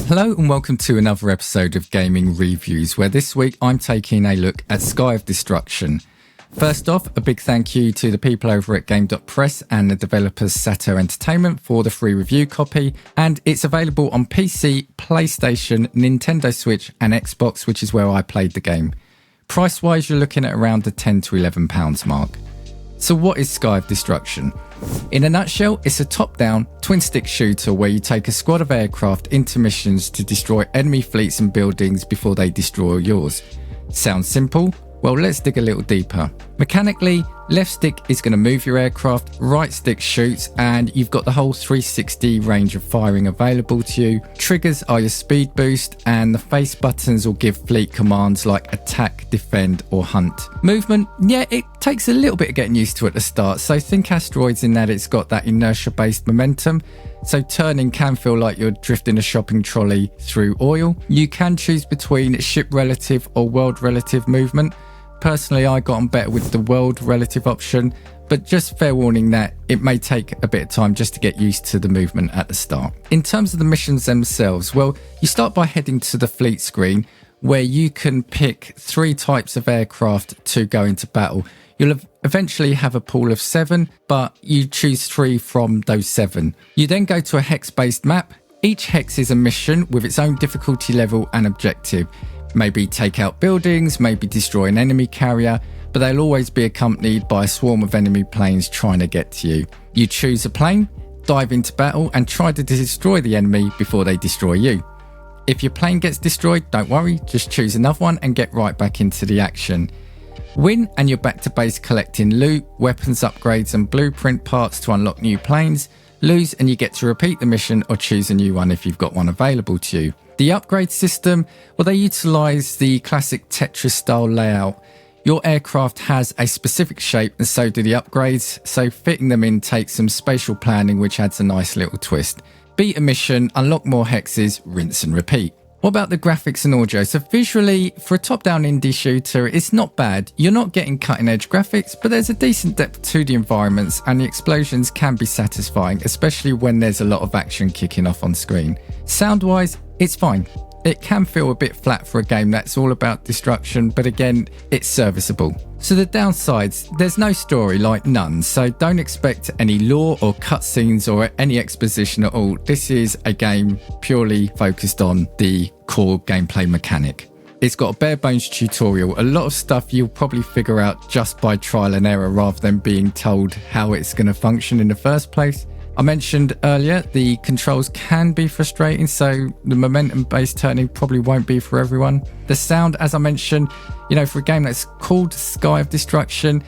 Hello and welcome to another episode of Gaming Reviews, where this week I'm taking a look at Sky of Destruction. First off, a big thank you to the people over at Game.Press and the developers Sato Entertainment for the free review copy, and it's available on PC, PlayStation, Nintendo Switch and Xbox, which is where I played the game. Price-wise, you're looking at around the £10 to £11 mark. So what is Sky of Destruction? In a nutshell, it's a top-down, twin-stick shooter where you take a squad of aircraft into missions to destroy enemy fleets and buildings before they destroy yours. Sounds simple? Well, let's dig a little deeper. Mechanically, left stick is going to move your aircraft, right stick shoots, and you've got the whole 360 range of firing available to you. Triggers are your speed boost, and the face buttons will give fleet commands like attack, defend, or hunt. Movement, yeah, it takes a little bit of getting used to at the start, so think asteroids in that it's got that inertia-based momentum. So turning can feel like you're drifting a shopping trolley through oil. You can choose between ship relative or world relative movement. Personally, I got on better with the world relative option, but just fair warning that it may take a bit of time just to get used to the movement at the start. In terms of the missions themselves, well, you start by heading to the fleet screen where you can pick 3 types of aircraft to go into battle. You'll eventually have a pool of 7, but you choose 3 from those 7. You then go to a hex-based map. Each hex is a mission with its own difficulty level and objective. Maybe take out buildings, maybe destroy an enemy carrier, but they'll always be accompanied by a swarm of enemy planes trying to get to you. You choose a plane, dive into battle, and try to destroy the enemy before they destroy you. If your plane gets destroyed, don't worry, just choose another one and get right back into the action. Win and you're back to base collecting loot, weapons upgrades and blueprint parts to unlock new planes. Lose and you get to repeat the mission or choose a new one if you've got one available to you. The upgrade system, well, they utilise the classic Tetris style layout. Your aircraft has a specific shape and so do the upgrades, so fitting them in takes some spatial planning which adds a nice little twist. Beat a mission, unlock more hexes, rinse and repeat. What about the graphics and audio? So visually, for a top-down indie shooter, it's not bad. You're not getting cutting-edge graphics, but there's a decent depth to the environments and the explosions can be satisfying, especially when there's a lot of action kicking off on screen. Sound-wise, it's fine. It can feel a bit flat for a game that's all about destruction, but again, it's serviceable. So the downsides, there's no story, like none, so don't expect any lore or cutscenes or any exposition at all. This is a game purely focused on the core gameplay mechanic. It's got a bare bones tutorial, a lot of stuff you'll probably figure out just by trial and error rather than being told how it's going to function in the first place. I mentioned earlier the controls can be frustrating, so the momentum based turning probably won't be for everyone. The sound, as I mentioned, for a game that's called Sky of Destruction,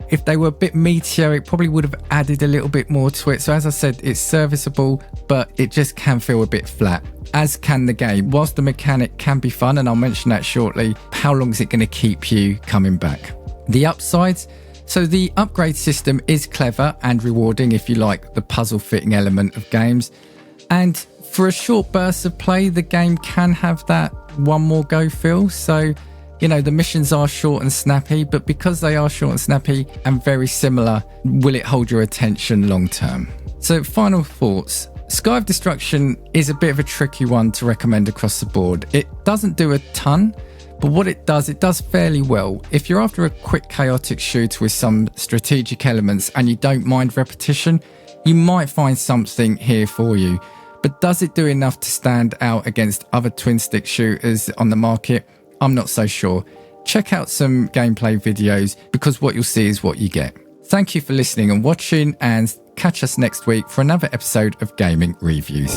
if they were a bit meatier, it probably would have added a little bit more to it. So as I said, it's serviceable, but it just can feel a bit flat, as can the game. Whilst the mechanic can be fun, and I'll mention that shortly, how long is it going to keep you coming back? The upsides, so the upgrade system is clever and rewarding if you like the puzzle fitting element of games. And for a short burst of play, the game can have that one more go feel. So, the missions are short and snappy, but because they are short and snappy and very similar, will it hold your attention long term? So final thoughts. Sky of Destruction is a bit of a tricky one to recommend across the board. It doesn't do a ton, but what it does fairly well. If you're after a quick chaotic shooter with some strategic elements and you don't mind repetition, you might find something here for you. But does it do enough to stand out against other twin stick shooters on the market? I'm not so sure. Check out some gameplay videos because what you'll see is what you get. Thank you for listening and watching, and catch us next week for another episode of Gaming Reviews.